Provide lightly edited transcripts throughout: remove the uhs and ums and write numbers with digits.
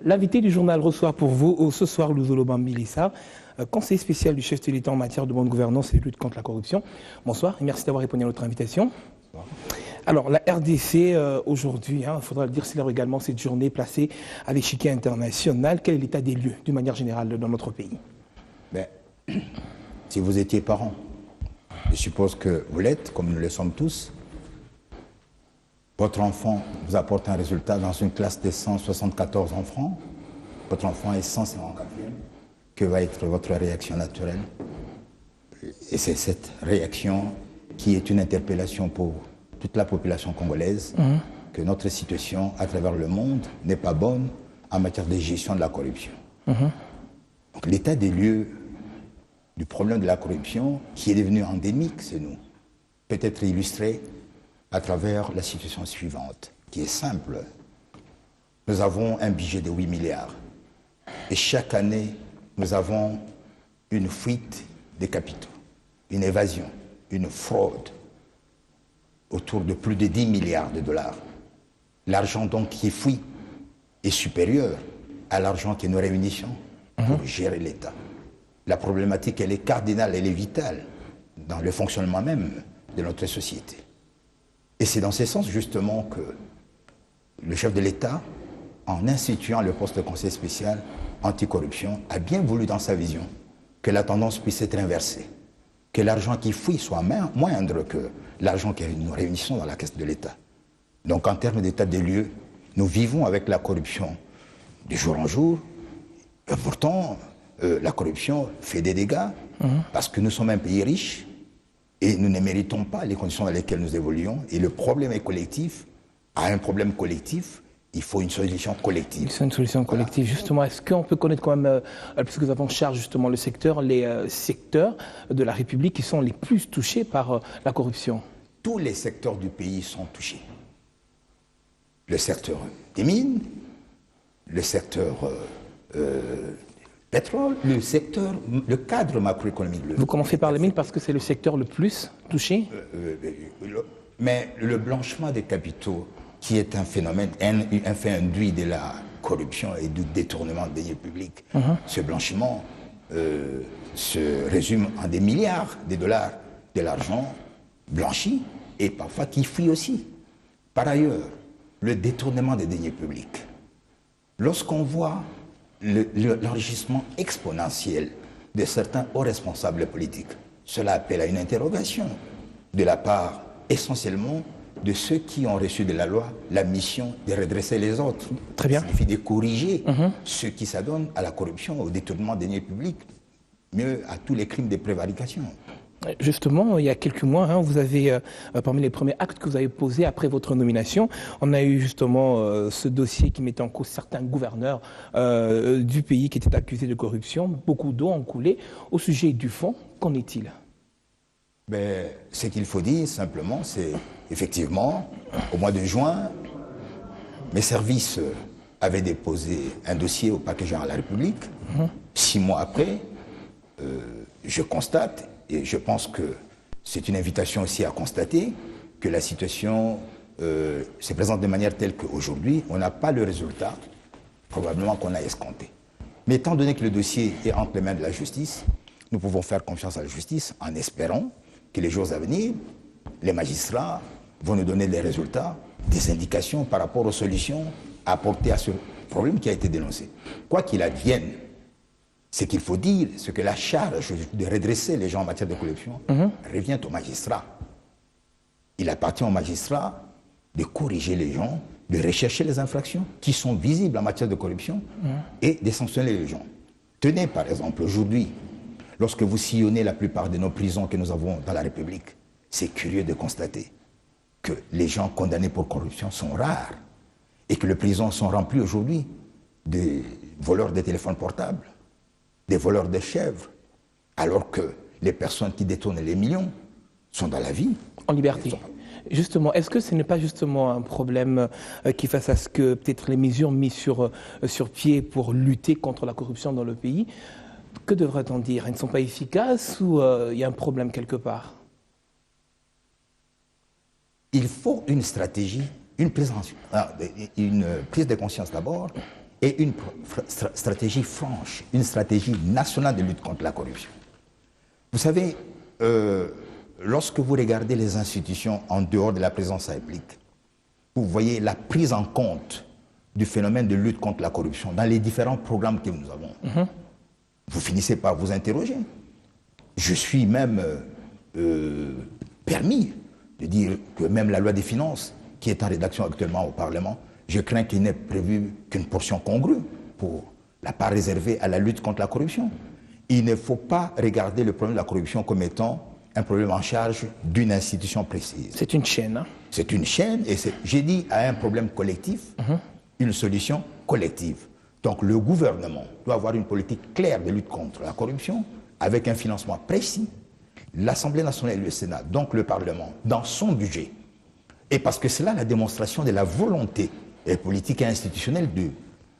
L'invité du journal reçoit pour vous ce soir Luzolo Bambilissa, conseiller spécial du chef de l'État en matière de bonne gouvernance et de lutte contre la corruption. Bonsoir et merci d'avoir répondu à notre invitation. Alors la RDC aujourd'hui, il faudra le dire, célèbre également cette journée placée à l'échiquier international. Quel est l'état des lieux d'une manière générale dans notre pays? Si vous étiez parent, je suppose que vous l'êtes, comme nous le sommes tous, votre enfant vous apporte un résultat dans une classe de 174 enfants, votre enfant est 154e, que va être votre réaction naturelle? Et c'est cette réaction qui est une interpellation pour toute la population congolaise, que notre situation à travers le monde n'est pas bonne en matière de gestion de la corruption. Donc l'état des lieux du problème de la corruption, qui est devenu endémique, c'est nous, peut être illustré à travers la situation suivante, qui est simple. Nous avons un budget de 8 milliards. Et chaque année, nous avons une fuite des capitaux, une évasion, une fraude autour de plus de 10 milliards de dollars. L'argent donc qui fuit est supérieur à l'argent que nous réunissons pour gérer l'État. La problématique, elle est cardinale, elle est vitale dans le fonctionnement même de notre société. Et c'est dans ce sens justement que le chef de l'État, en instituant le poste de conseiller spécial anticorruption, a bien voulu dans sa vision que la tendance puisse être inversée, que l'argent qui fuit soit moindre que l'argent que nous réunissons dans la caisse de l'État. Donc en termes d'état des lieux, nous vivons avec la corruption de jour en jour, et pourtant la corruption fait des dégâts parce que nous sommes un pays riche et nous ne méritons pas les conditions dans lesquelles nous évoluons, et le problème est collectif. À un problème collectif, il faut une solution collective. C'est une solution collective, voilà. Justement, est-ce qu'on peut connaître quand même, puisque nous avons en charge justement le secteur, les secteurs de la République qui sont les plus touchés par la corruption? Tous les secteurs du pays sont touchés. Le secteur des mines, le secteur pétrole, le cadre macroéconomique. Vous commencez par les mines parce que c'est le secteur le plus touché? Mais le blanchiment des capitaux, qui est un phénomène, un fait induit de la corruption et du détournement de deniers publics, ce blanchiment se résume en des milliards de dollars de l'argent blanchi et parfois qui fuit aussi. Par ailleurs, le détournement des deniers publics. Lorsqu'on voit l'enrichissement exponentiel de certains hauts responsables politiques, cela appelle à une interrogation de la part essentiellement de ceux qui ont reçu de la loi la mission de redresser les autres. Très bien. Il suffit de corriger ceux qui s'adonnent à la corruption, au détournement des deniers publics, mieux à tous les crimes de prévarication. Justement, il y a quelques mois, vous avez, parmi les premiers actes que vous avez posés après votre nomination, on a eu justement ce dossier qui mettait en cause certains gouverneurs du pays qui étaient accusés de corruption. Beaucoup d'eau ont coulé. Au sujet du fond, qu'en est-il? Ce qu'il faut dire simplement, c'est effectivement, au mois de juin, mes services avaient déposé un dossier au parquet général de la République. 6 mois après, je constate, et je pense que c'est une invitation aussi à constater, que la situation se présente de manière telle qu'aujourd'hui, on n'a pas le résultat, probablement qu'on a escompté. Mais étant donné que le dossier est entre les mains de la justice, nous pouvons faire confiance à la justice en espérant que les jours à venir, les magistrats vont nous donner des résultats, des indications par rapport aux solutions à apporter à ce problème qui a été dénoncé. Quoi qu'il advienne, ce qu'il faut dire, c'est que la charge de redresser les gens en matière de corruption revient aux magistrats. Il appartient aux magistrats de corriger les gens, de rechercher les infractions qui sont visibles en matière de corruption et de sanctionner les gens. Tenez par exemple aujourd'hui, lorsque vous sillonnez la plupart de nos prisons que nous avons dans la République, c'est curieux de constater que les gens condamnés pour corruption sont rares et que les prisons sont remplies aujourd'hui de voleurs de téléphones portables, des voleurs de chèvres, alors que les personnes qui détournent les millions sont dans la vie. En liberté. Justement, est-ce que ce n'est pas justement un problème qui face à ce que peut-être les mesures mises sur pied pour lutter contre la corruption dans le pays, que devrait-on dire? Elles ne sont pas efficaces ou il y a un problème quelque part? Il faut une stratégie, une prise de conscience d'abord, et une stratégie franche, une stratégie nationale de lutte contre la corruption. Vous savez, lorsque vous regardez les institutions en dehors de la présidence de la République, vous voyez la prise en compte du phénomène de lutte contre la corruption dans les différents programmes que nous avons. Vous finissez par vous interroger. Je suis même permis de dire que même la loi des finances, qui est en rédaction actuellement au Parlement, je crains qu'il n'ait prévu qu'une portion congrue pour la part réservée à la lutte contre la corruption. Il ne faut pas regarder le problème de la corruption comme étant un problème en charge d'une institution précise. C'est une chaîne. Hein? C'est une chaîne et j'ai dit à un problème collectif, une solution collective. Donc le gouvernement doit avoir une politique claire de lutte contre la corruption avec un financement précis. L'Assemblée nationale et le Sénat, donc le Parlement, dans son budget. Et parce que c'est là la démonstration de la volonté politique et institutionnelle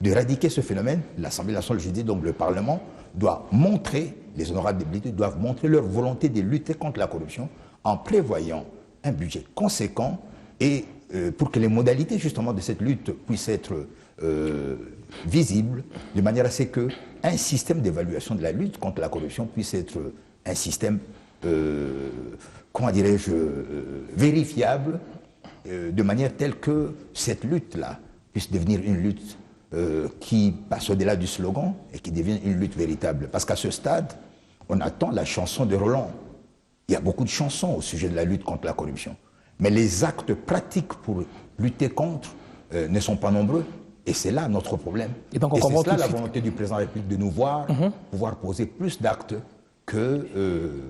d'éradiquer ce phénomène, l'Assemblée nationale, je dis donc le Parlement, doit montrer, les honorables députés doivent montrer leur volonté de lutter contre la corruption en prévoyant un budget conséquent et pour que les modalités justement de cette lutte puissent être visibles, de manière à ce qu'un système d'évaluation de la lutte contre la corruption puisse être un système, comment dirais-je, vérifiable, de manière telle que cette lutte-là puisse devenir une lutte qui passe au-delà du slogan et qui devient une lutte véritable. Parce qu'à ce stade, on attend la chanson de Roland. Il y a beaucoup de chansons au sujet de la lutte contre la corruption. Mais les actes pratiques pour lutter contre ne sont pas nombreux. Et c'est là notre problème. Et donc c'est là la volonté du président de la République de nous voir pouvoir poser plus d'actes que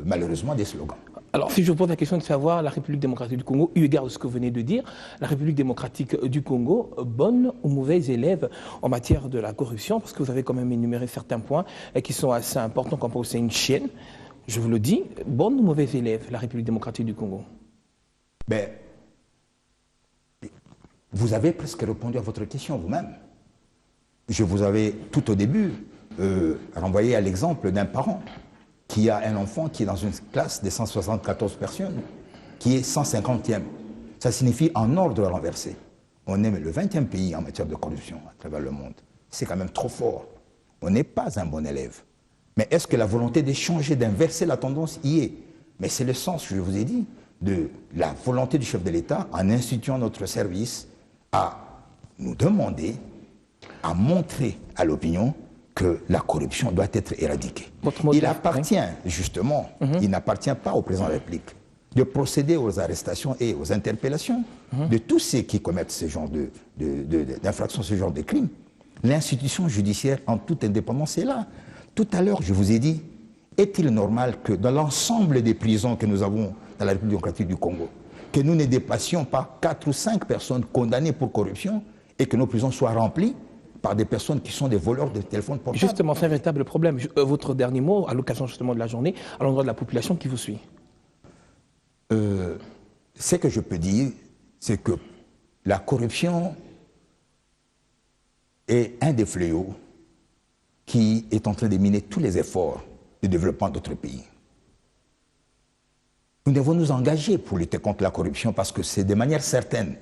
malheureusement des slogans. Alors, si je vous pose la question de savoir, la République démocratique du Congo, eu égard à ce que vous venez de dire, la République démocratique du Congo, bonne ou mauvaise élève en matière de la corruption, parce que vous avez quand même énuméré certains points qui sont assez importants, comme c'est une chaîne, je vous le dis, bonne ou mauvaise élève, la République démocratique du Congo? Ben, vous avez presque répondu à votre question vous-même. Je vous avais, tout au début, renvoyé à l'exemple d'un parent qui a un enfant qui est dans une classe de 174 personnes, qui est 150e. Ça signifie en ordre renversé. On est le 20e pays en matière de corruption à travers le monde. C'est quand même trop fort. On n'est pas un bon élève. Mais est-ce que la volonté de changer, d'inverser la tendance y est? Mais c'est le sens, je vous ai dit, de la volonté du chef de l'État en instituant notre service à nous demander, à montrer à l'opinion que la corruption doit être éradiquée. Il appartient, justement, il n'appartient pas au président de la République de procéder aux arrestations et aux interpellations de tous ceux qui commettent ce genre d'infractions, ce genre de crimes. L'institution judiciaire, en toute indépendance, est là. Tout à l'heure, je vous ai dit, est-il normal que dans l'ensemble des prisons que nous avons dans la République démocratique du Congo, que nous ne dépassions pas 4 ou 5 personnes condamnées pour corruption et que nos prisons soient remplies par des personnes qui sont des voleurs de téléphones portables? Justement, c'est un véritable problème. Votre dernier mot, à l'occasion justement de la journée, à l'endroit de la population qui vous suit? Ce que je peux dire, c'est que la corruption est un des fléaux qui est en train de miner tous les efforts de développement d'autres pays. Nous devons nous engager pour lutter contre la corruption parce que c'est de manière certaine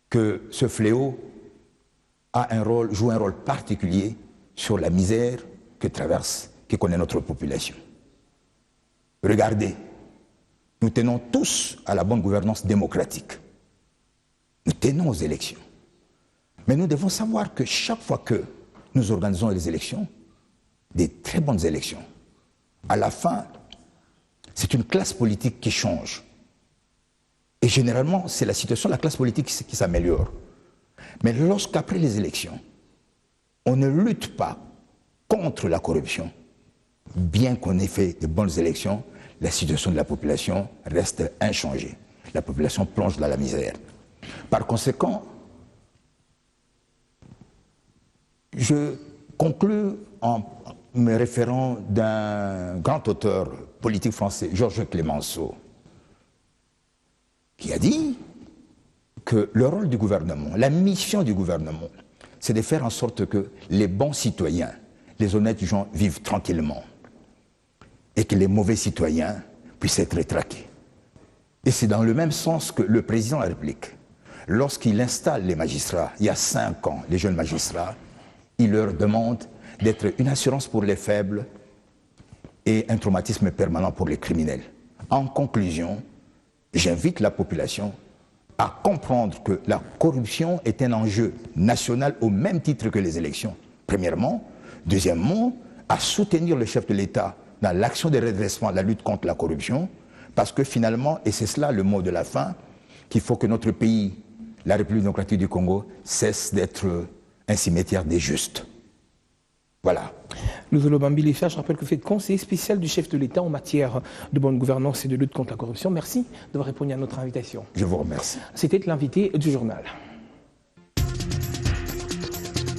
que ce fléau joue un rôle particulier sur la misère que connaît notre population. Regardez, nous tenons tous à la bonne gouvernance démocratique. Nous tenons aux élections. Mais nous devons savoir que chaque fois que nous organisons les élections, des très bonnes élections, à la fin, c'est une classe politique qui change. Et généralement, c'est la situation de la classe politique qui s'améliore. Mais lorsqu'après les élections, on ne lutte pas contre la corruption, bien qu'on ait fait de bonnes élections, la situation de la population reste inchangée. La population plonge dans la misère. Par conséquent, je conclus en me référant d'un grand auteur politique français, Georges Clemenceau, qui a dit que le rôle du gouvernement, la mission du gouvernement, c'est de faire en sorte que les bons citoyens, les honnêtes gens vivent tranquillement et que les mauvais citoyens puissent être traqués. Et c'est dans le même sens que le président de la République, lorsqu'il installe les magistrats, il y a 5 ans, les jeunes magistrats, il leur demande d'être une assurance pour les faibles et un traumatisme permanent pour les criminels. En conclusion, j'invite la population à comprendre que la corruption est un enjeu national au même titre que les élections, premièrement. Deuxièmement, à soutenir le chef de l'État dans l'action de redressement, la lutte contre la corruption, parce que finalement, et c'est cela le mot de la fin, qu'il faut que notre pays, la République démocratique du Congo, cesse d'être un cimetière des justes. Voilà. Luzolo Bambilisa, je rappelle que vous êtes conseiller spécial du chef de l'État en matière de bonne gouvernance et de lutte contre la corruption. Merci d'avoir répondu à notre invitation. Je vous remercie. C'était l'invité du journal.